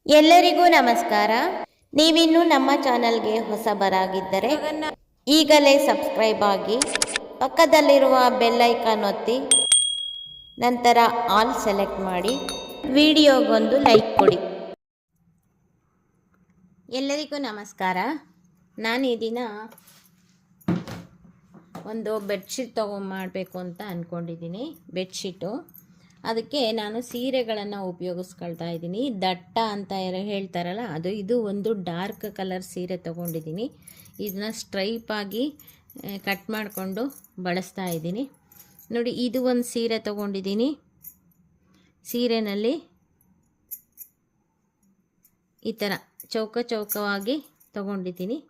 ಎಲ್ಲರಿಗೂ ನಮಸ್ಕಾರ. ನೀವಿನ್ನೂ ನಮ್ಮ ಚಾನಲ್ಗೆ ಹೊಸಬರಾಗಿದ್ದರೆ ಈಗಲೇ ಸಬ್ಸ್ಕ್ರೈಬ್ ಆಗಿ, ಪಕ್ಕದಲ್ಲಿರುವ ಬೆಲ್ ಐಕಾನ್ ಒತ್ತಿ, ನಂತರ ಆಲ್ ಸೆಲೆಕ್ಟ್ ಮಾಡಿ, ವಿಡಿಯೋಗೊಂದು ಲೈಕ್ ಕೊಡಿ. ಎಲ್ಲರಿಗೂ ನಮಸ್ಕಾರ. ನಾನು ಈ ದಿನ ಒಂದು ಬೆಡ್ಶೀಟ್ ಮಾಡಬೇಕು ಅಂತ ಅಂದ್ಕೊಂಡಿದ್ದೀನಿ. ಬೆಡ್ಶೀಟು ಅದಕ್ಕೆ ನಾನು ಸೀರೆಗಳನ್ನು ಉಪಯೋಗಿಸ್ಕೊಳ್ತಾ ಇದ್ದೀನಿ. ದಟ್ಟ ಅಂತ ಹೇಳ್ತಾರಲ್ಲ ಅದು. ಇದು ಒಂದು ಡಾರ್ಕ್ ಕಲರ್ ಸೀರೆ ತೊಗೊಂಡಿದ್ದೀನಿ. ಇದನ್ನ ಸ್ಟ್ರೈಪಾಗಿ ಕಟ್ ಮಾಡಿಕೊಂಡು ಬಳಸ್ತಾ ಇದ್ದೀನಿ. ನೋಡಿ, ಇದು ಒಂದು ಸೀರೆ ತೊಗೊಂಡಿದ್ದೀನಿ. ಸೀರೆನಲ್ಲಿ ಈ ಥರ ಚೌಕವಾಗಿ ತೊಗೊಂಡಿದ್ದೀನಿ.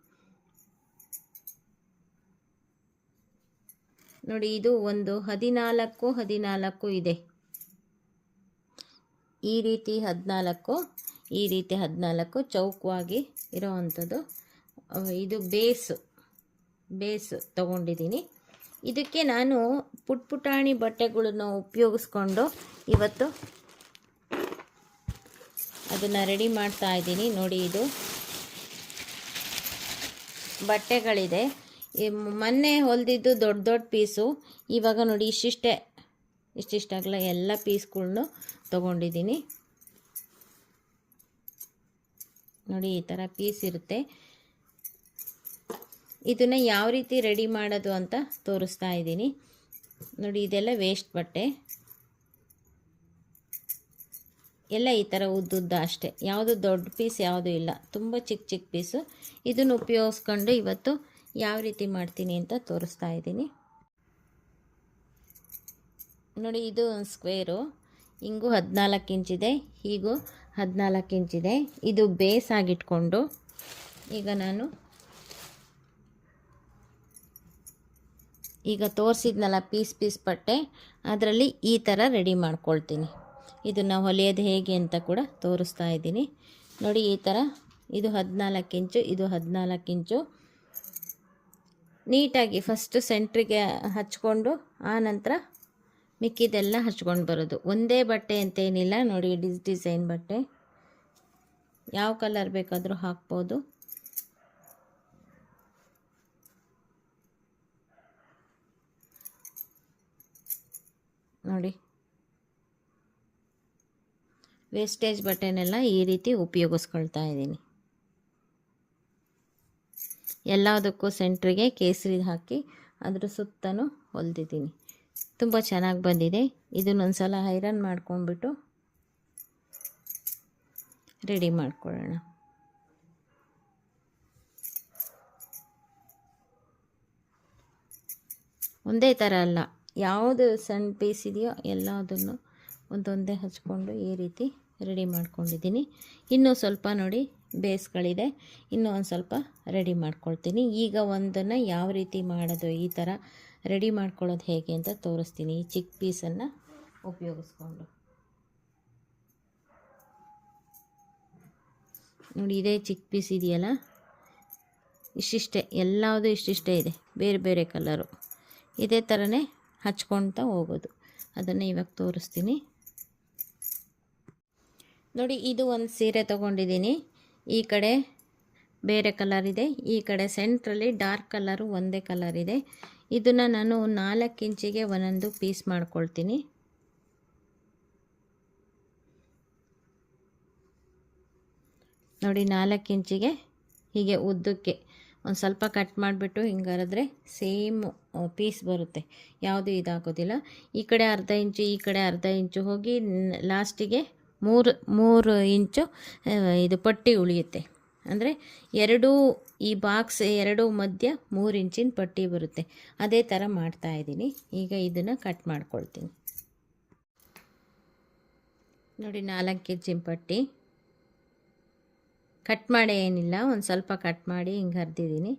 ನೋಡಿ, ಇದು ಒಂದು 14 ಇದೆ. ಈ ರೀತಿ 14, ಈ ರೀತಿ 14 ಚೌಕವಾಗಿ ಇರೋವಂಥದ್ದು. ಇದು ಬೇಸ್ ತೊಗೊಂಡಿದ್ದೀನಿ. ಇದಕ್ಕೆ ನಾನು ಪುಟಾಣಿ ಬಟ್ಟೆಗಳನ್ನು ಉಪಯೋಗಿಸ್ಕೊಂಡು ಇವತ್ತು ಅದನ್ನು ರೆಡಿ ಮಾಡ್ತಾ ಇದ್ದೀನಿ. ನೋಡಿ, ಇದು ಬಟ್ಟೆಗಳಿದೆ. ಮೊನ್ನೆ ಹೊಲಿದಿದ್ದು ದೊಡ್ಡ ಪೀಸು. ಇವಾಗ ನೋಡಿ, ಇಷ್ಟಿಷ್ಟಾಗಲ್ಲ ಎಲ್ಲ ಪೀಸ್ಗಳ್ನು ತೊಗೊಂಡಿದ್ದೀನಿ. ನೋಡಿ, ಈ ಥರ ಪೀಸ್ ಇರುತ್ತೆ. ಇದನ್ನು ಯಾವ ರೀತಿ ರೆಡಿ ಮಾಡೋದು ಅಂತ ತೋರಿಸ್ತಾ ಇದ್ದೀನಿ. ನೋಡಿ, ಇದೆಲ್ಲ ವೇಸ್ಟ್ ಬಟ್ಟೆ ಎಲ್ಲ ಈ ಥರ ಉದ್ದುದ್ದ ಅಷ್ಟೇ. ಯಾವುದು ದೊಡ್ಡ ಪೀಸ್ ಯಾವುದೂ ಇಲ್ಲ, ತುಂಬ ಚಿಕ್ಕ ಪೀಸು. ಇದನ್ನು ಉಪಯೋಗಿಸ್ಕೊಂಡು ಇವತ್ತು ಯಾವ ರೀತಿ ಮಾಡ್ತೀನಿ ಅಂತ ತೋರಿಸ್ತಾ ಇದ್ದೀನಿ. ನೋಡಿ, ಇದು ಒಂದು ಸ್ಕ್ವೇರು. ಹಿಂಗೂ 14 ಇಂಚಿದೆ, ಹೀಗೂ 14 ಇಂಚಿದೆ. ಇದು ಬೇಸ್ ಆಗಿಟ್ಕೊಂಡು ಈಗ ನಾನು ತೋರಿಸಿದ್ನಲ್ಲ ಪೀಸ್ ಬಟ್ಟೆ, ಅದರಲ್ಲಿ ಈ ಥರ ರೆಡಿ ಮಾಡ್ಕೊಳ್ತೀನಿ. ಇದನ್ನು ಹೊಲಿಯೋದು ಹೇಗೆ ಅಂತ ಕೂಡ ತೋರಿಸ್ತಾ ಇದ್ದೀನಿ. ನೋಡಿ, ಈ ಥರ ಇದು 14 ಇಂಚು, ಇದು 14 ಇಂಚು. ನೀಟಾಗಿ ಫಸ್ಟು ಸೆಂಟ್ರಿಗೆ ಹಚ್ಕೊಂಡು ಆನಂತರ ಮಿಕ್ಕಿದೆಲ್ಲ ಹಚ್ಕೊಂಡು ಬರೋದು. ಒಂದೇ ಬಟ್ಟೆ ಅಂತೇನಿಲ್ಲ. ನೋಡಿ, ಡಿಸೈನ್ ಬಟ್ಟೆ ಯಾವ ಕಲರ್ ಬೇಕಾದರೂ ಹಾಕ್ಬೋದು. ನೋಡಿ, ವೇಸ್ಟೇಜ್ ಬಟ್ಟೆನೆಲ್ಲ ಈ ರೀತಿ ಉಪಯೋಗಿಸ್ಕೊಳ್ತಾ ಇದ್ದೀನಿ. ಎಲ್ಲದಕ್ಕೂ ಸೆಂಟ್ರಿಗೆ ಕೇಸರಿ ಹಾಕಿ ಅದ್ರ ಸುತ್ತಲೂ ಹೊಲಿದಿದ್ದೀನಿ. ತುಂಬ ಚೆನ್ನಾಗಿ ಬಂದಿದೆ. ಇದನ್ನೊಂದು ಸಲ ಐರನ್ ಮಾಡ್ಕೊಂಡ್ಬಿಟ್ಟು ರೆಡಿ ಮಾಡ್ಕೊಳ್ಳೋಣ. ಒಂದೇ ಥರ ಅಲ್ಲ, ಯಾವುದು ಸಣ್ಣ ಪೀಸ್ ಇದೆಯೋ ಎಲ್ಲದನ್ನು ಒಂದೊಂದೇ ಹಚ್ಕೊಂಡು ಈ ರೀತಿ ರೆಡಿ ಮಾಡ್ಕೊಂಡಿದ್ದೀನಿ. ಇನ್ನೂ ಸ್ವಲ್ಪ ನೋಡಿ ಬೇಸ್ಗಳಿದೆ, ಇನ್ನೂ ಒಂದು ಸ್ವಲ್ಪ ರೆಡಿ ಮಾಡ್ಕೊಳ್ತೀನಿ. ಈಗ ಒಂದನ್ನು ಯಾವ ರೀತಿ ಮಾಡೋದು, ಈ ಥರ ರೆಡಿ ಮಾಡ್ಕೊಳ್ಳೋದು ಹೇಗೆ ಅಂತ ತೋರಿಸ್ತೀನಿ. ಈ ಚಿಕ್ಕ ಪೀಸನ್ನು ಉಪಯೋಗಿಸ್ಕೊಂಡು ನೋಡಿ, ಇದೇ ಚಿಕ್ಕ ಪೀಸ್ ಇದೆಯಲ್ಲ, ಎಲ್ಲವುದು ಇಷ್ಟಿಷ್ಟೇ ಇದೆ. ಬೇರೆ ಕಲರು ಇದೇ ಥರನೇ ಹಚ್ಕೊಳ್ತಾ ಹೋಗೋದು. ಅದನ್ನು ಇವಾಗ ತೋರಿಸ್ತೀನಿ. ನೋಡಿ, ಇದು ಒಂದು ಸೀರೆ ತೊಗೊಂಡಿದ್ದೀನಿ. ಈ ಕಡೆ ಬೇರೆ ಕಲರ್ ಇದೆ, ಈ ಕಡೆ ಸೆಂಟ್ರಲ್ಲಿ ಡಾರ್ಕ್ ಕಲರು ಒಂದೇ ಕಲರ್ ಇದೆ. ಇದನ್ನು ನಾನು 4 ಇಂಚಿಗೆ ಒಂದೊಂದು ಪೀಸ್ ಮಾಡ್ಕೊಳ್ತೀನಿ. ನೋಡಿ, 4 ಇಂಚಿಗೆ ಹೀಗೆ ಉದ್ದಕ್ಕೆ ಒಂದು ಸ್ವಲ್ಪ ಕಟ್ ಮಾಡಿಬಿಟ್ಟು ಹಿಂಗಾರಿದ್ರೆ ಸೇಮ್ ಪೀಸ್ ಬರುತ್ತೆ, ಯಾವುದು ಇದಾಗೋದಿಲ್ಲ. ಈ ಕಡೆ ಅರ್ಧ ಇಂಚು, ಈ ಕಡೆ ಅರ್ಧ ಇಂಚು ಹೋಗಿ ಲಾಸ್ಟಿಗೆ 3 ಇಂಚು ಇದು ಪಟ್ಟಿ ಉಳಿಯುತ್ತೆ. ಅಂದರೆ ಈ ಬಾಕ್ಸ್ ಎರಡು ಮಧ್ಯ 3 ಇಂಚಿನ ಪಟ್ಟಿ ಬರುತ್ತೆ. ಅದೇ ಥರ ಮಾಡ್ತಾಯಿದ್ದೀನಿ. ಈಗ ಇದನ್ನು ಕಟ್ ಮಾಡ್ಕೊಳ್ತೀನಿ. ನೋಡಿ, 4 ಇಂಚಿನ ಪಟ್ಟಿ ಕಟ್ ಮಾಡೇ ಏನಿಲ್ಲ, ಒಂದು ಸ್ವಲ್ಪ ಕಟ್ ಮಾಡಿ ಹಿಂಗೆ ಹರಿದಿದ್ದೀನಿ.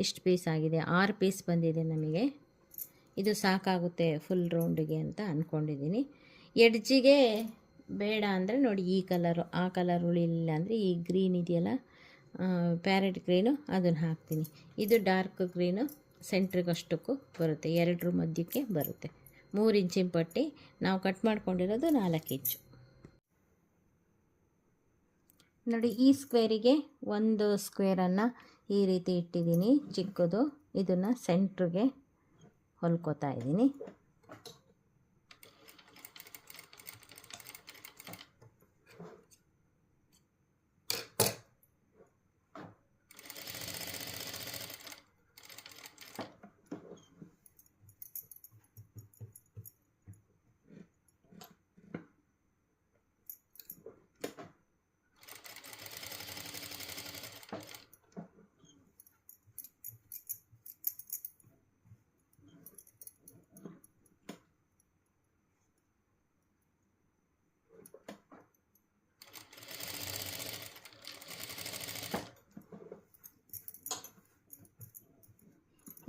ಇಷ್ಟು ಪೀಸ್ ಆಗಿದೆ, 6 ಪೀಸ್ ಬಂದಿದೆ ನಮಗೆ. ಇದು ಸಾಕಾಗುತ್ತೆ ಫುಲ್ ರೌಂಡಿಗೆ ಅಂತ ಅಂದ್ಕೊಂಡಿದ್ದೀನಿ. ಎಡ್ಜಿಗೆ ಬೇಡ ಅಂದರೆ ನೋಡಿ, ಈ ಕಲರು ಆ ಕಲರ್ ಉಳಿಲಿಲ್ಲ ಅಂದರೆ ಈ ಗ್ರೀನ್ ಇದೆಯಲ್ಲ, ಪ್ಯಾರೆಟ್ ಗ್ರೀನು, ಅದನ್ನು ಹಾಕ್ತೀನಿ. ಇದು ಡಾರ್ಕ್ ಗ್ರೀನು ಸೆಂಟ್ರಿಗಷ್ಟಕ್ಕೂ ಬರುತ್ತೆ, 2 ಮಧ್ಯಕ್ಕೆ ಬರುತ್ತೆ. 3 ಇಂಚಿನ ಪಟ್ಟಿ, ನಾವು ಕಟ್ ಮಾಡ್ಕೊಂಡಿರೋದು 4 ಇಂಚು. ನೋಡಿ ಈ ಸ್ಕ್ವೇರಿಗೆ ಒಂದು ಸ್ಕ್ವೇರನ್ನು ಈ ರೀತಿ ಇಟ್ಟಿದ್ದೀನಿ ಚಿಕ್ಕದು. ಇದನ್ನು ಸೆಂಟ್ರಿಗೆ ಹೊಲ್ಕೋತಾ ಇದ್ದೀನಿ.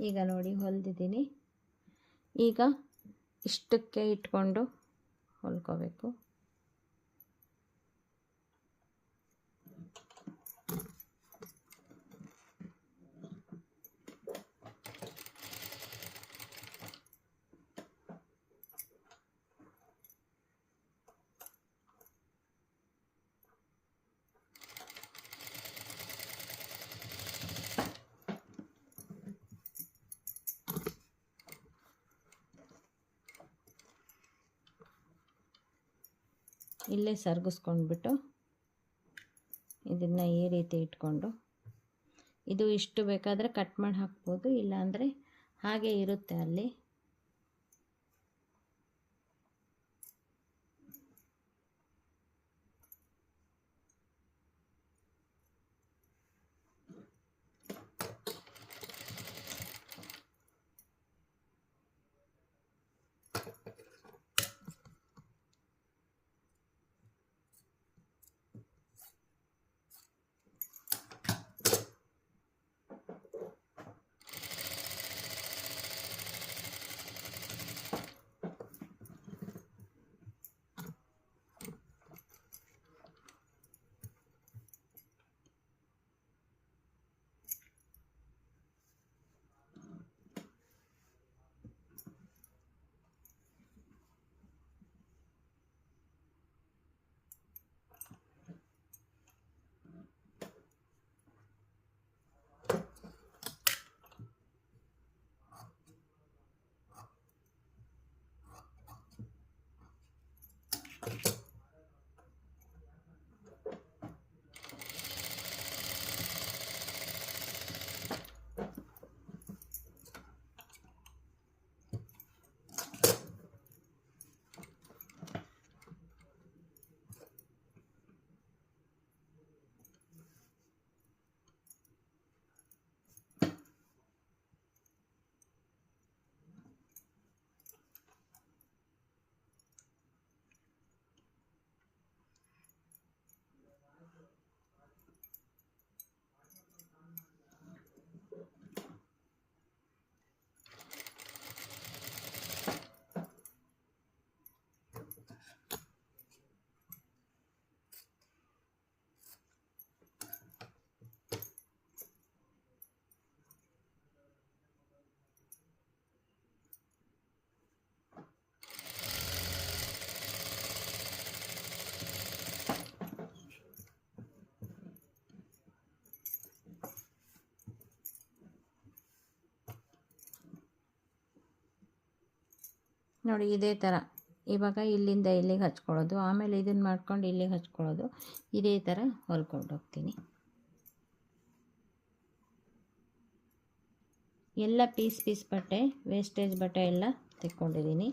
ಈಗ ನೋಡಿ ಹೊಲಿದಿದ್ದೀನಿ. ಈಗ ಇಷ್ಟಕ್ಕೆ ಇಟ್ಕೊಂಡು ಹೊಲ್ಕೋಬೇಕು. ಇಲ್ಲೇ ಸರ್ಗಿಸ್ಕೊಂಡ್ಬಿಟ್ಟು ಇದನ್ನು ಈ ರೀತಿ ಇಟ್ಕೊಂಡು, ಇದು ಇಷ್ಟು ಬೇಕಾದರೆ ಕಟ್ ಮಾಡಿ ಹಾಕ್ಬೋದು, ಇಲ್ಲಾಂದರೆ ಹಾಗೆ ಇರುತ್ತೆ ಅಲ್ಲಿ. ನೋಡಿ ಇದೇ ಥರ ಇವಾಗ ಇಲ್ಲಿಂದ ಇಲ್ಲಿಗೆ ಹಚ್ಕೊಳ್ಳೋದು, ಆಮೇಲೆ ಇದನ್ನು ಮಾಡ್ಕೊಂಡು ಇಲ್ಲಿಗೆ ಹಚ್ಕೊಳ್ಳೋದು, ಇದೇ ಥರ ಹೊಲ್ಕೊಂಡು ಹೋಗ್ತೀನಿ. ಎಲ್ಲ ಪೀಸ್ ಬಟ್ಟೆ, ವೇಸ್ಟೇಜ್ ಬಟ್ಟೆ ಎಲ್ಲ ತೆಕ್ಕೊಂಡಿದ್ದೀನಿ.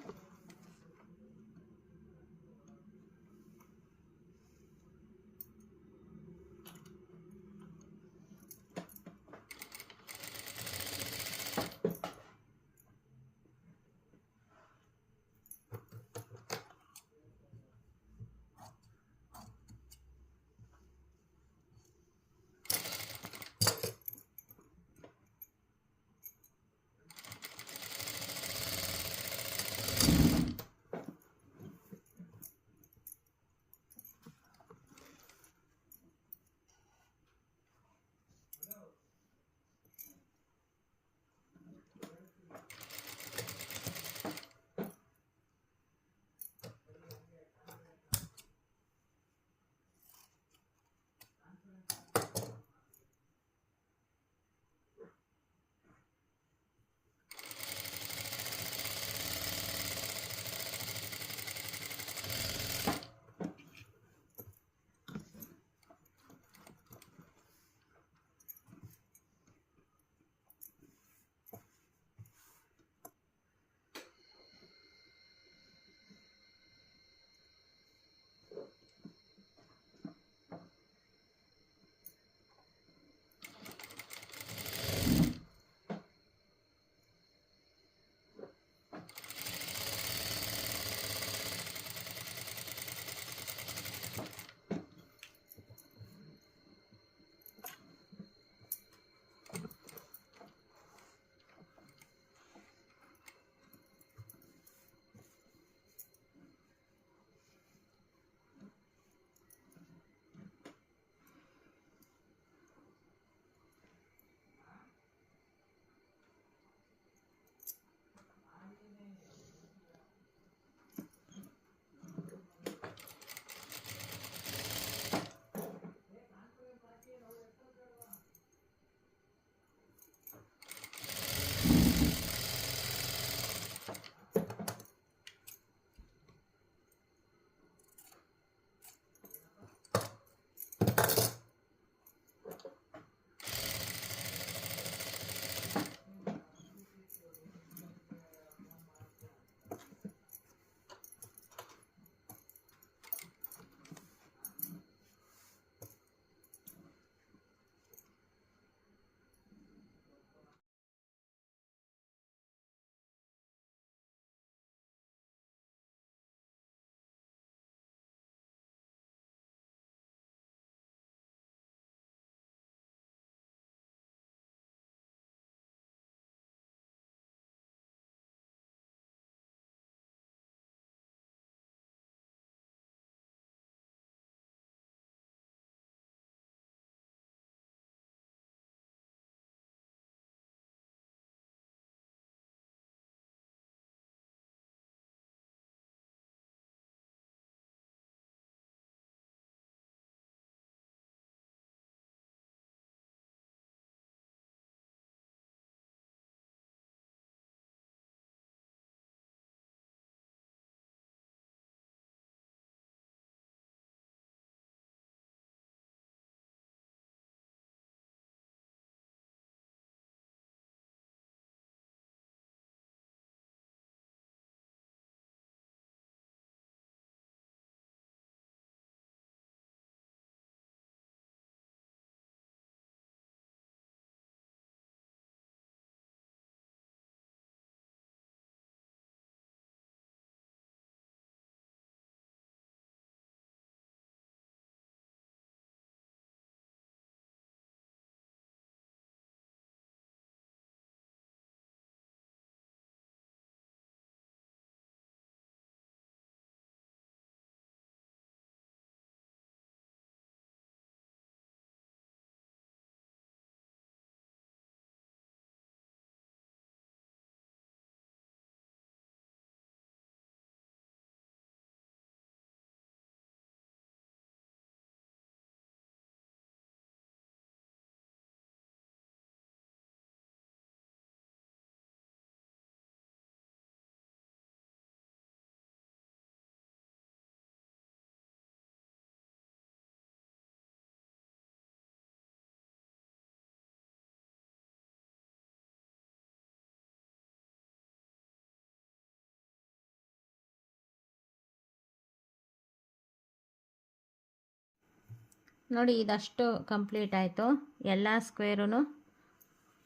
ನೋಡಿ ಇದಷ್ಟು ಕಂಪ್ಲೀಟ್ ಆಯಿತು. ಎಲ್ಲ ಸ್ಕ್ವೇರೂ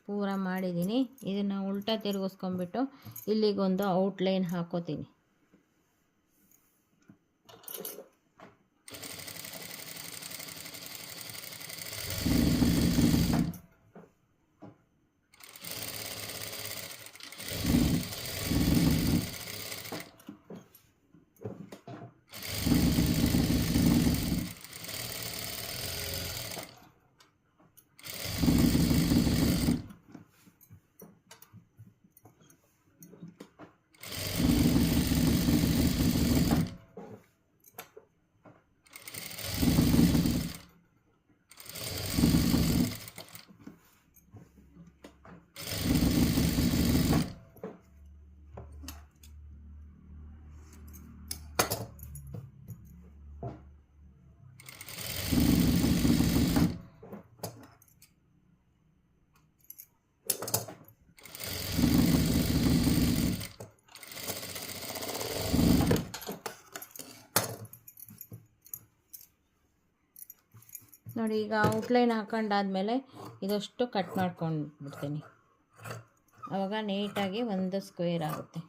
ಪೂರ ಮಾಡಿದ್ದೀನಿ. ಇದನ್ನು ಉಲ್ಟಾ ತಿರುಗಿಸ್ಕೊಂಬಿಟ್ಟು ಇಲ್ಲಿಗೊಂದು ಔಟ್ಲೈನ್ ಹಾಕೋತೀನಿ. ನೋಡಿ ಈಗ ಔಟ್ಲೈನ್ ಹಾಕೊಂಡಾದ್ಮೇಲೆ ಇದಷ್ಟು ಕಟ್ ಮಾಡ್ಕೊಂಡು ಬಿಡ್ತೀನಿ. ಆವಾಗ ನೀಟಾಗಿ ಒಂದು ಸ್ಕ್ವೇರ್ ಆಗುತ್ತೆ.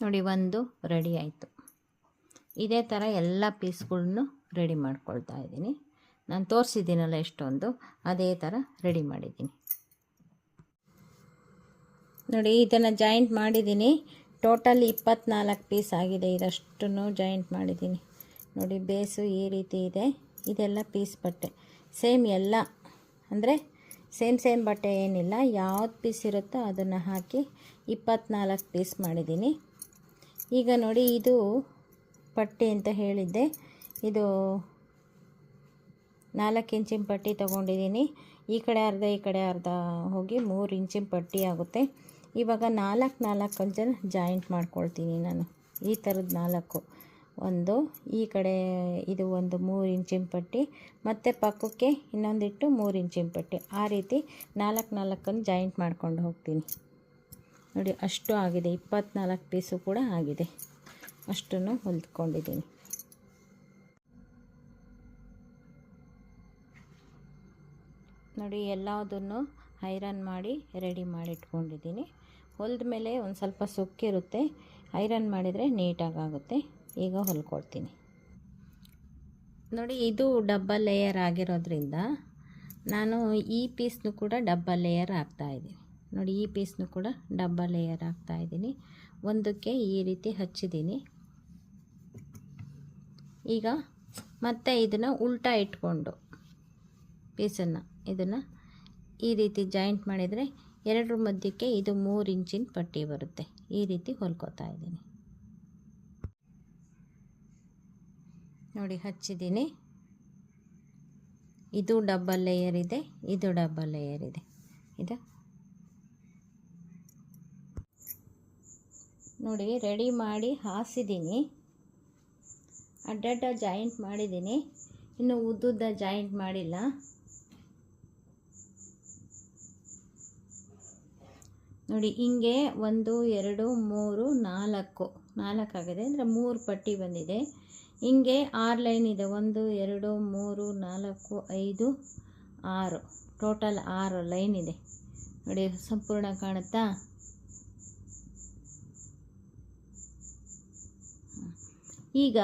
ನೋಡಿ ಒಂದು ರೆಡಿ ಆಯಿತು. ಇದೇ ಥರ ಎಲ್ಲ ಪೀಸ್ಗಳನ್ನು ರೆಡಿ ಮಾಡ್ಕೊಳ್ತಾ ಇದ್ದೀನಿ. ನಾನು ತೋರಿಸಿದ್ದೀನಲ್ಲ ಎಷ್ಟೊಂದು, ಅದೇ ಥರ ರೆಡಿ ಮಾಡಿದ್ದೀನಿ. ನೋಡಿ ಇದನ್ನು ಜಾಯಿಂಟ್ ಮಾಡಿದ್ದೀನಿ. ಟೋಟಲ್ 24 ಪೀಸ್ ಆಗಿದೆ. ಇದಷ್ಟನ್ನು ಜಾಯಿಂಟ್ ಮಾಡಿದ್ದೀನಿ. ನೋಡಿ ಬೇಸು ಈ ರೀತಿ ಇದೆ. ಇದೆಲ್ಲ ಪೀಸ್ ಬಟ್ಟೆ ಸೇಮ್ ಎಲ್ಲ, ಅಂದರೆ ಸೇಮ್ ಬಟ್ಟೆ ಏನಿಲ್ಲ, ಯಾವ್ದು ಪೀಸ್ ಇರುತ್ತೋ ಅದನ್ನು ಹಾಕಿ 24 ಪೀಸ್ ಮಾಡಿದ್ದೀನಿ. ಈಗ ನೋಡಿ ಇದು ಪಟ್ಟಿ ಅಂತ ಹೇಳಿದ್ದೆ, ಇದು 4 ಇಂಚಿನ ಪಟ್ಟಿ ತೊಗೊಂಡಿದ್ದೀನಿ. ಈ ಕಡೆ ಅರ್ಧ ಈ ಕಡೆ ಅರ್ಧ ಹೋಗಿ 3 ಇಂಚಿನ ಪಟ್ಟಿ ಆಗುತ್ತೆ. ಇವಾಗ 4 ಜಾಯಿಂಟ್ ಮಾಡ್ಕೊಳ್ತೀನಿ ನಾನು. ಈ ಥರದ್ದು 4, ಒಂದು ಈ ಕಡೆ ಇದು ಒಂದು 3 ಇಂಚಿನ ಪಟ್ಟಿ, ಮತ್ತು ಪಕ್ಕಕ್ಕೆ ಇನ್ನೊಂದಿಟ್ಟು 3 ಇಂಚಿನ ಪಟ್ಟಿ, ಆ ರೀತಿ 4 ಜಾಯಿಂಟ್ ಮಾಡ್ಕೊಂಡು ಹೋಗ್ತೀನಿ. ನೋಡಿ ಅಷ್ಟು ಆಗಿದೆ. 24 ಪೀಸು ಕೂಡ ಆಗಿದೆ. ಅಷ್ಟನ್ನು ಹೊಲ್ಕೊಂಡಿದ್ದೀನಿ. ನೋಡಿ ಎಲ್ಲದನ್ನು ಐರನ್ ಮಾಡಿ ರೆಡಿ ಮಾಡಿಟ್ಕೊಂಡಿದ್ದೀನಿ. ಹೊಲಿದ ಮೇಲೆ ಒಂದು ಸ್ವಲ್ಪ ಸೊಕ್ಕಿರುತ್ತೆ, ಐರನ್ ಮಾಡಿದರೆ ನೀಟಾಗುತ್ತೆ. ಈಗ ಹೊಲ್ಕೊಡ್ತೀನಿ. ನೋಡಿ ಇದು ಡಬ್ಬಲ್ ಲೇಯರ್ ಆಗಿರೋದ್ರಿಂದ ನಾನು ಈ ಪೀಸ್ನು ಕೂಡ ಡಬ್ಬಲ್ ಲೇಯರ್ ಹಾಕ್ತಾಯಿದ್ದೀನಿ. ನೋಡಿ ಈ ಪೀಸ್ನು ಕೂಡ ಡಬ್ಬಲ್ ಲೇಯರ್ ಹಾಕ್ತಾಯಿದ್ದೀನಿ. ಒಂದಕ್ಕೆ ಈ ರೀತಿ ಹಚ್ಚಿದ್ದೀನಿ. ಈಗ ಮತ್ತೆ ಇದನ್ನು ಉಲ್ಟಾ ಇಟ್ಕೊಂಡು ಪೀಸನ್ನು ಇದನ್ನು ಈ ರೀತಿ ಜಾಯಿಂಟ್ ಮಾಡಿದರೆ ಎರಡರ ಮಧ್ಯಕ್ಕೆ ಇದು 3 ಇಂಚಿನ ಪಟ್ಟಿ ಬರುತ್ತೆ. ಈ ರೀತಿ ಹೊಲ್ಕೋತಾ ಇದ್ದೀನಿ. ನೋಡಿ ಹಚ್ಚಿದ್ದೀನಿ. ಇದು ಡಬ್ಬಲ್ ಲೇಯರ್ ಇದೆ, ಇದು ಡಬ್ಬಲ್ ಲೇಯರ್ ಇದೆ. ಇದು ನೋಡಿ ರೆಡಿ ಮಾಡಿ ಹಾಸಿದ್ದೀನಿ. ಅಡ್ಡಡ್ಡ ಜಾಯಿಂಟ್ ಮಾಡಿದ್ದೀನಿ, ಇನ್ನು ಉದ್ದುದ್ದ ಜಾಯಿಂಟ್ ಮಾಡಿಲ್ಲ. ನೋಡಿ ಹಿಂಗೆ 1 2 3 4 ಆಗಿದೆ, ಅಂದರೆ 3 ಪಟ್ಟಿ ಬಂದಿದೆ. ಹಿಂಗೆ 6 ಲೈನ್ ಇದೆ. 1 2 3 4 5 6, ಟೋಟಲ್ 6 ಲೈನ್ ಇದೆ. ನೋಡಿ ಸಂಪೂರ್ಣ ಕಾಣುತ್ತಾ? ಈಗ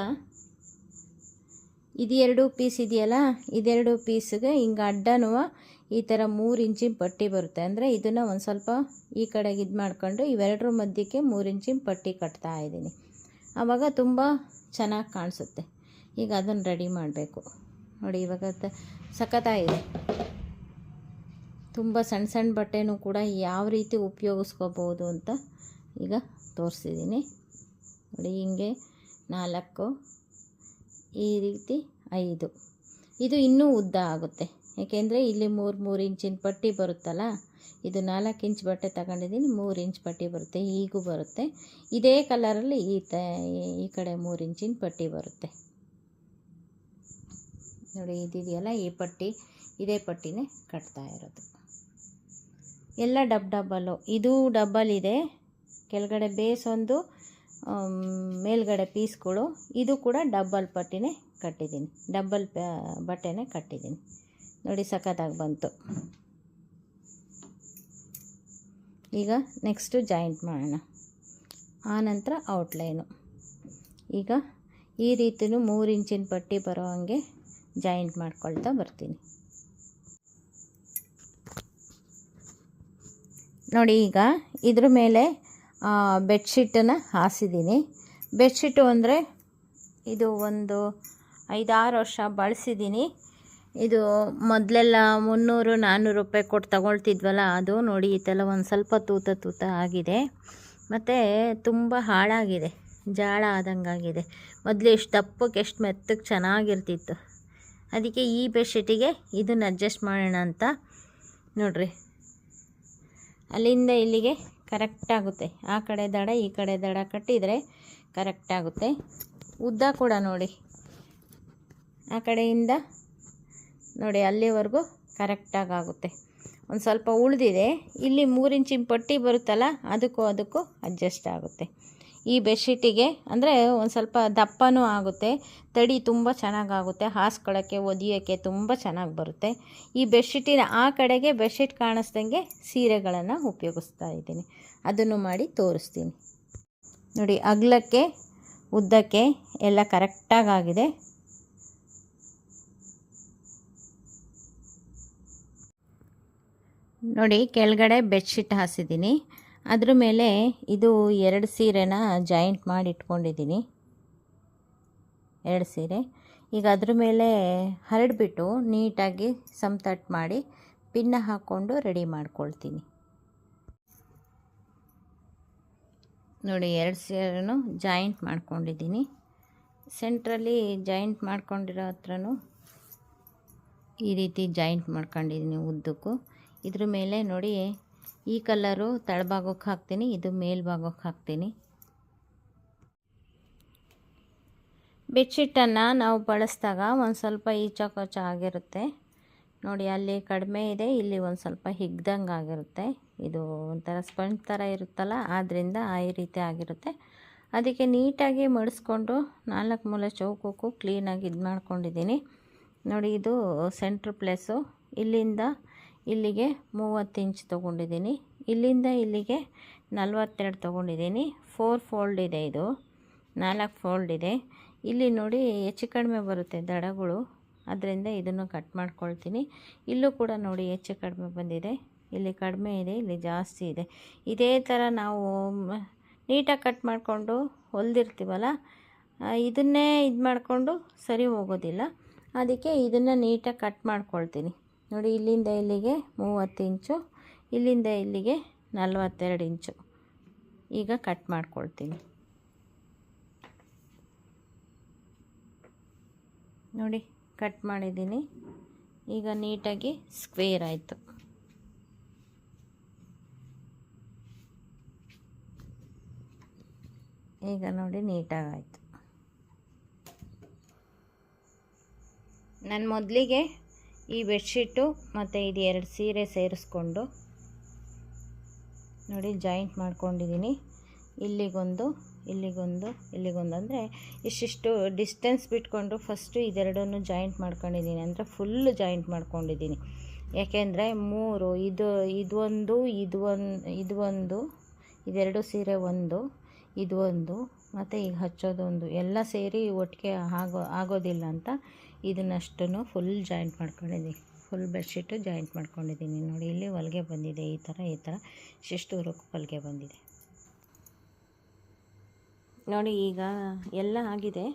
ಇದು 2 ಪೀಸ್ ಇದೆಯಲ್ಲ, ಇದೆರಡು ಪೀಸ್ಗೆ ಹಿಂಗೆ ಅಡ್ಡನೂ ಈ ಥರ 3 ಇಂಚಿನ ಪಟ್ಟಿ ಬರುತ್ತೆ. ಅಂದರೆ ಇದನ್ನು ಒಂದು ಸ್ವಲ್ಪ ಈ ಕಡೆಗೆ ಇದು ಮಾಡ್ಕೊಂಡು ಇವೆರಡರ ಮಧ್ಯಕ್ಕೆ 3 ಇಂಚಿನ ಪಟ್ಟಿ ಕಟ್ತಾ ಇದ್ದೀನಿ. ಆವಾಗ ತುಂಬ ಚೆನ್ನಾಗಿ ಕಾಣಿಸುತ್ತೆ. ಈಗ ಅದನ್ನು ರೆಡಿ ಮಾಡಬೇಕು ನೋಡಿ. ಇವಾಗ ಸಖತ್ತಾಗಿದೆ. ತುಂಬ ಸಣ್ಣ ಸಣ್ಣ ಬಟ್ಟೆನೂ ಕೂಡ ಯಾವ ರೀತಿ ಉಪಯೋಗಿಸ್ಕೋಬೋದು ಅಂತ ಈಗ ತೋರಿಸಿದ್ದೀನಿ ನೋಡಿ. ಹಿಂಗೆ 4, ಈ ರೀತಿ 5. ಇದು ಇನ್ನೂ ಉದ್ದ ಆಗುತ್ತೆ, ಏಕೆಂದರೆ ಇಲ್ಲಿ 3 ಇಂಚಿನ ಪಟ್ಟಿ ಬರುತ್ತಲ್ಲ. ಇದು 4 ಇಂಚ್ ಬಟ್ಟೆ ತಗೊಂಡಿದ್ದೀನಿ, 3 ಇಂಚ್ ಪಟ್ಟಿ ಬರುತ್ತೆ. ಹೀಗೂ ಬರುತ್ತೆ. ಇದೇ ಕಲರಲ್ಲಿ ಈ ಕಡೆ 3 ಇಂಚಿನ ಪಟ್ಟಿ ಬರುತ್ತೆ ನೋಡಿ. ಇದಿದೆಯಲ್ಲ ಈ ಪಟ್ಟಿ, ಇದೇ ಪಟ್ಟಿನೇ ಕಟ್ತಾ ಇರೋದು. ಎಲ್ಲ ಡಬ್ಬಲ್ಲು. ಇದು ಡಬ್ಬಲ್ ಇದೆ, ಕೆಳಗಡೆ ಬೇಸ್ ಒಂದು, ಮೇಲ್ಗಡೆ ಪೀಸ್ಗಳು. ಇದು ಕೂಡ ಡಬ್ಬಲ್ ಪಟ್ಟಿನೇ ಕಟ್ಟಿದ್ದೀನಿ, ಡಬ್ಬಲ್ ಬಟ್ಟೆನೇ ಕಟ್ಟಿದ್ದೀನಿ ನೋಡಿ. ಸಖತ್ತಾಗಿ ಬಂತು. ಈಗ ನೆಕ್ಸ್ಟು ಜಾಯಿಂಟ್ ಮಾಡೋಣ. ಆನಂತರ ಔಟ್ಲೈನು. ಈಗ ಈ ರೀತಿಯೂ 3 ಇಂಚಿನ ಪಟ್ಟಿ ಬರೋ ಹಾಗೆ ಜಾಯಿಂಟ್ ಮಾಡ್ಕೊಳ್ತಾ ಬರ್ತೀನಿ ನೋಡಿ. ಈಗ ಇದ್ರ ಮೇಲೆ ಬೆಡ್ಶೀಟನ್ನು ಹಾಸಿದ್ದೀನಿ. ಬೆಡ್ಶೀಟು ಅಂದರೆ ಇದು ಒಂದು 5-6 ವರ್ಷ ಬಳಸಿದ್ದೀನಿ. ಇದು ಮೊದಲೆಲ್ಲ 300-400 ರೂಪಾಯಿ ಕೊಟ್ಟು ತಗೊಳ್ತಿದ್ವಲ್ಲ, ಅದು ನೋಡಿ ಈ ಥರ ಒಂದು ಸ್ವಲ್ಪ ತೂತ ಆಗಿದೆ. ಮತ್ತು ತುಂಬ ಹಾಳಾಗಿದೆ, ಜಾಳ ಆದಂಗಾಗಿದೆ. ಮೊದಲು ಎಷ್ಟು ದಪ್ಪಕ್ಕೆ ಎಷ್ಟು ಮೆತ್ತಗೆ ಚೆನ್ನಾಗಿರ್ತಿತ್ತು. ಅದಕ್ಕೆ ಈ ಬೆಡ್ಶೀಟಿಗೆ ಇದನ್ನು ಅಡ್ಜಸ್ಟ್ ಮಾಡೋಣ ಅಂತ ನೋಡ್ರಿ. ಅಲ್ಲಿಂದ ಇಲ್ಲಿಗೆ ಕರೆಕ್ಟಾಗುತ್ತೆ. ಆ ಕಡೆ ದಡ ಈ ಕಡೆ ದಡ ಕಟ್ಟಿದರೆ ಕರೆಕ್ಟಾಗುತ್ತೆ. ಉದ್ದ ಕೂಡ ನೋಡಿ, ಆ ಕಡೆಯಿಂದ ನೋಡಿ ಅಲ್ಲಿವರೆಗೂ ಕರೆಕ್ಟಾಗಿ ಆಗುತ್ತೆ. ಒಂದು ಸ್ವಲ್ಪ ಉಳಿದಿದೆ, ಇಲ್ಲಿ 3 ಇಂಚಿನ ಪಟ್ಟಿ ಬರುತ್ತಲ್ಲ, ಅದಕ್ಕೂ ಅಡ್ಜಸ್ಟ್ ಆಗುತ್ತೆ. ಈ ಬೆಡ್ಶೀಟಿಗೆ ಅಂದರೆ ಒಂದು ಸ್ವಲ್ಪ ದಪ್ಪನೂ ಆಗುತ್ತೆ, ತಡಿ ತುಂಬ ಚೆನ್ನಾಗಾಗುತ್ತೆ, ಹಾಸ್ಕೊಳ್ಳೋಕ್ಕೆ ಒದಿಯೋಕ್ಕೆ ತುಂಬ ಚೆನ್ನಾಗಿ ಬರುತ್ತೆ. ಈ ಬೆಡ್ಶೀಟಿನ ಆ ಕಡೆಗೆ ಬೆಡ್ಶೀಟ್ ಕಾಣಿಸ್ದಂಗೆ ಸೀರೆಗಳನ್ನು ಉಪಯೋಗಿಸ್ತಾ ಇದ್ದೀನಿ. ಅದನ್ನು ಮಾಡಿ ತೋರಿಸ್ತೀನಿ ನೋಡಿ. ಅಗಲಕ್ಕೆ ಉದ್ದಕ್ಕೆ ಎಲ್ಲ ಕರೆಕ್ಟಾಗಿದೆ. ನೋಡಿ ಕೆಳಗಡೆ ಬೆಡ್ಶೀಟ್ ಹಾಸಿದ್ದೀನಿ, ಅದ್ರ ಮೇಲೆ ಇದು 2 ಸೀರೆನ ಜಾಯಿಂಟ್ ಮಾಡಿ ಇಟ್ಕೊಂಡಿದ್ದೀನಿ. 2 ಸೀರೆ ಈಗ ಅದ್ರ ಮೇಲೆ ಹರಡಿಬಿಟ್ಟು ನೀಟಾಗಿ ಸಮತಟ್ಟು ಮಾಡಿ ಪಿನ್ನ ಹಾಕ್ಕೊಂಡು ರೆಡಿ ಮಾಡ್ಕೊಳ್ತೀನಿ ನೋಡಿ. 2 ಸೀರೆನೂ ಜಾಯಿಂಟ್ ಮಾಡ್ಕೊಂಡಿದ್ದೀನಿ. ಸೆಂಟ್ರಲ್ಲಿ ಜಾಯಿಂಟ್ ಮಾಡ್ಕೊಂಡಿರೋ ಹತ್ರನೂ ಈ ರೀತಿ ಜಾಯಿಂಟ್ ಮಾಡ್ಕೊಂಡಿದ್ದೀನಿ ಉದ್ದಕ್ಕೂ. ಇದ್ರ ಮೇಲೆ ನೋಡಿ ಈ ಕಲರು ತಳಭಾಗಕ್ಕೆ ಹಾಕ್ತೀನಿ, ಇದು ಮೇಲ್ಭಾಗಕ್ಕೆ ಹಾಕ್ತೀನಿ. ಬೆಡ್ಶೀಟನ್ನು ನಾವು ಬಳಸಿದಾಗ ಒಂದು ಸ್ವಲ್ಪ ಈಚಾಕೋಚ ಆಗಿರುತ್ತೆ ನೋಡಿ. ಅಲ್ಲಿ ಕಡಿಮೆ ಇದೆ, ಇಲ್ಲಿ ಒಂದು ಸ್ವಲ್ಪ ಹಿಗ್ದಂಗೆ ಆಗಿರುತ್ತೆ. ಇದು ಒಂಥರ ಸ್ಪಂಜ್ ಥರ ಇರುತ್ತಲ್ಲ, ಆದ್ದರಿಂದ ಈ ರೀತಿ ಆಗಿರುತ್ತೆ. ಅದಕ್ಕೆ ನೀಟಾಗಿ ಮಡಿಸ್ಕೊಂಡು 4 ಮೂಲೆ ಚೌಕಕ್ಕೂ ಕ್ಲೀನಾಗಿ ಇದು ಮಾಡ್ಕೊಂಡಿದ್ದೀನಿ ನೋಡಿ. ಇದು ಸೆಂಟ್ರ್ ಪ್ಲೇಸು. ಇಲ್ಲಿಂದ ಇಲ್ಲಿಗೆ 30 ಇಂಚ್ ತೊಗೊಂಡಿದ್ದೀನಿ, ಇಲ್ಲಿಂದ ಇಲ್ಲಿಗೆ 42 ತೊಗೊಂಡಿದ್ದೀನಿ. 4 ಫೋಲ್ಡ್ ಇದೆ, ಇದು 4 ಫೋಲ್ಡ್ ಇದೆ. ಇಲ್ಲಿ ನೋಡಿ ಹೆಚ್ಚು ಕಡಿಮೆ ಬರುತ್ತೆ ದಡಗಳು, ಅದರಿಂದ ಇದನ್ನು ಕಟ್ ಮಾಡ್ಕೊಳ್ತೀನಿ. ಇಲ್ಲೂ ಕೂಡ ನೋಡಿ ಹೆಚ್ಚು ಕಡಿಮೆ ಬಂದಿದೆ, ಇಲ್ಲಿ ಕಡಿಮೆ ಇದೆ, ಇಲ್ಲಿ ಜಾಸ್ತಿ ಇದೆ. ಇದೇ ಥರ ನಾವು ನೀಟಾಗಿ ಕಟ್ ಮಾಡಿಕೊಂಡು ಹೊಲ್ದಿರ್ತೀವಲ್ಲ, ಇದನ್ನೇ ಇದು ಮಾಡಿಕೊಂಡು ಸರಿ ಹೋಗೋದಿಲ್ಲ. ಅದಕ್ಕೆ ಇದನ್ನು ನೀಟಾಗಿ ಕಟ್ ಮಾಡ್ಕೊಳ್ತೀನಿ ನೋಡಿ. ಇಲ್ಲಿಂದ ಇಲ್ಲಿಗೆ 30 ಇಂಚು, ಇಲ್ಲಿಂದ ಇಲ್ಲಿಗೆ 42 ಇಂಚು. ಈಗ ಕಟ್ ಮಾಡ್ಕೊಳ್ತೀನಿ ನೋಡಿ. ಕಟ್ ಮಾಡಿದ್ದೀನಿ. ಈಗ ನೀಟಾಗಿ ಸ್ಕ್ವೇರ್ ಆಯಿತು. ಈಗ ನೋಡಿ ನೀಟಾಗಾಯಿತು. ನಾನು ಮೊದಲಿಗೆ ಈ ಬೆಡ್ಶೀಟು ಮತ್ತು ಇದು 2 ಸೀರೆ ಸೇರಿಸ್ಕೊಂಡು ನೋಡಿ ಜಾಯಿಂಟ್ ಮಾಡ್ಕೊಂಡಿದ್ದೀನಿ. ಇಲ್ಲಿಗೊಂದು ಅಂದರೆ ಇಷ್ಟಿಷ್ಟು ಡಿಸ್ಟೆನ್ಸ್ ಬಿಟ್ಕೊಂಡು ಫಸ್ಟು ಇದೆರಡನ್ನು ಜಾಯಿಂಟ್ ಮಾಡ್ಕೊಂಡಿದ್ದೀನಿ, ಅಂದರೆ ಫುಲ್ಲು ಜಾಯಿಂಟ್ ಮಾಡ್ಕೊಂಡಿದ್ದೀನಿ. ಯಾಕೆಂದರೆ 3 ಇದೆರಡು ಸೀರೆ ಒಂದು, ಇದು ಒಂದು, ಮತ್ತು ಈಗ ಹಚ್ಚೋದೊಂದು ಎಲ್ಲ ಸೇರಿ ಒಟ್ಟಿಗೆ ಆಗೋದಿಲ್ಲ ಅಂತ ಇದನ್ನಷ್ಟನ್ನು ಫುಲ್ ಜಾಯಿಂಟ್ ಮಾಡ್ಕೊಂಡಿದ್ದೀನಿ. ಫುಲ್ ಬೆಡ್ಶೀಟು ಜಾಯಿಂಟ್ ಮಾಡ್ಕೊಂಡಿದ್ದೀನಿ ನೋಡಿ. ಇಲ್ಲಿ ಹೊಲಿಗೆ ಬಂದಿದೆ, ಈ ಥರ ಇಷ್ಟು ದೂರಕ್ಕೂ ಹೊಲಿಗೆ ಬಂದಿದೆ ನೋಡಿ. ಈಗ ಎಲ್ಲ ಆಗಿದೆ.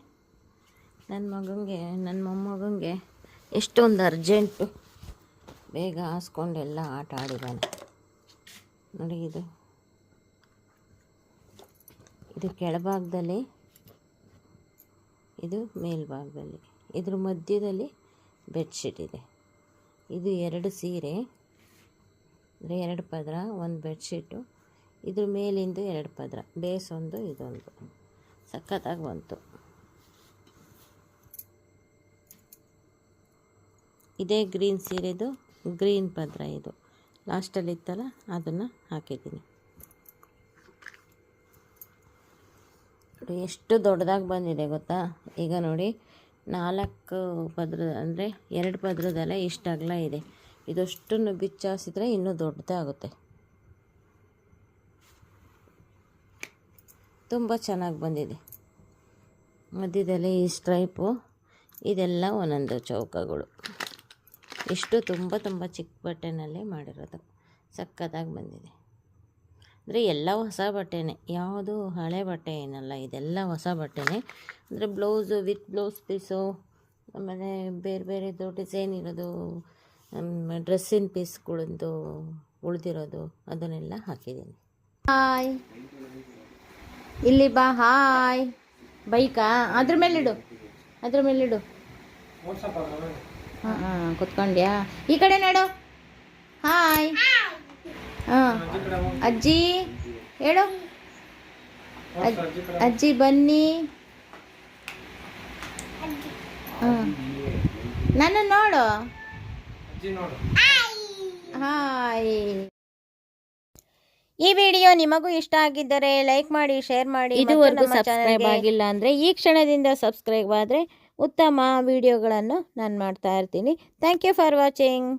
ನನ್ನ ಮೊಮ್ಮಗಂಗೆ ಎಷ್ಟೊಂದು ಅರ್ಜೆಂಟು, ಬೇಗ ಹಾಸ್ಕೊಂಡೆಲ್ಲ ಆಟ ಆಡಿದ್ದಾನೆ ನೋಡಿ. ಇದು ಕೆಳಭಾಗದಲ್ಲಿ, ಇದು ಮೇಲ್ಭಾಗದಲ್ಲಿ, ಇದ್ರ ಮಧ್ಯದಲ್ಲಿ ಬೆಡ್ಶೀಟ್ ಇದೆ. ಇದು 2 ಸೀರೆ ಅಂದರೆ 2 ಪದರ, ಒಂದು ಬೆಡ್ಶೀಟು, ಇದ್ರ ಮೇಲಿಂದ 2 ಪದರ, ಬೇಸ್ ಒಂದು ಇದೊಂದು, ಸಖತ್ತಾಗಿ ಬಂತು. ಇದೇ ಗ್ರೀನ್ ಸೀರೆದು ಗ್ರೀನ್ ಪದರ, ಇದು ಲಾಸ್ಟಲ್ಲಿ ಇತ್ತಲ್ಲ ಅದನ್ನು ಹಾಕಿದ್ದೀನಿ. ಎಷ್ಟು ದೊಡ್ಡದಾಗಿ ಬಂದಿದೆ ಗೊತ್ತಾ. ಈಗ ನೋಡಿ 4 ಪದರ ಅಂದರೆ 2 ಪದರದಲ್ಲ ಇಷ್ಟು ಅಗಲ ಇದೆ. ಇದಷ್ಟನ್ನು ಬಿಚ್ಚಾಸಿದ್ರೆ ಇನ್ನೂ ದೊಡ್ಡದಾಗುತ್ತೆ. ತುಂಬ ಚೆನ್ನಾಗಿ ಬಂದಿದೆ. ಮಧ್ಯದಲ್ಲಿ ಈ ಸ್ಟ್ರೈಪು, ಇದೆಲ್ಲ ಒಂದೊಂದು ಚೌಕಗಳು. ಇಷ್ಟು ತುಂಬ ಚಿಕ್ಕ ಬಟ್ಟೆನಲ್ಲೇ ಮಾಡಿರೋದು, ಸಕ್ಕತ್ತಾಗಿ ಬಂದಿದೆ. ಅಂದರೆ ಎಲ್ಲ ಹೊಸ ಬಟ್ಟೆನೇ, ಯಾವುದು ಹಳೆ ಬಟ್ಟೆ ಏನಲ್ಲ, ಇದೆಲ್ಲ ಹೊಸ ಬಟ್ಟೆನೇ. ಅಂದರೆ ಬ್ಲೌಸು ವಿತ್ ಬ್ಲೌಸ್ ಪೀಸು, ಆಮೇಲೆ ಬೇರೆದು ಡಿಸೈನ್ ಇರೋದು, ಡ್ರೆಸ್ಸಿನ ಪೀಸ್ಗಳದ್ದು ಉಳಿದಿರೋದು ಅದನ್ನೆಲ್ಲ ಹಾಕಿದ್ದೀನಿ. ಹಾಯ್, ಇಲ್ಲಿ ಬಾ. ಹಾಯ್, ಬೈಕಾ ಅದ್ರ ಮೇಲಿಡು. ಹಾಂ ಕುತ್ಕೊಂಡ್ಯಾ? ಈ ಕಡೆ ನೋಡು. ಹಾಯ್. ಹಾಂ ಅಜ್ಜಿ ಹೇಳು. ಅಜ್ಜಿ ಬನ್ನಿ. ಹಾಂ ನನ್ನ ನೋಡು. ಹಾಯ್. ಈ ವಿಡಿಯೋ ನಿಮಗೂ ಇಷ್ಟ ಆಗಿದ್ದರೆ ಲೈಕ್ ಮಾಡಿ, ಶೇರ್ ಮಾಡಿ. ಇದುವರೆಗೂ ಸಬ್ಸ್ಕ್ರೈಬ್ ಆಗಿಲ್ಲ ಅಂದರೆ ಈ ಕ್ಷಣದಿಂದ ಸಬ್ಸ್ಕ್ರೈಬ್ ಆದರೆ ಉತ್ತಮ ವಿಡಿಯೋಗಳನ್ನು ನಾನು ಮಾಡ್ತಾ ಇರ್ತೀನಿ. Thank you for watching.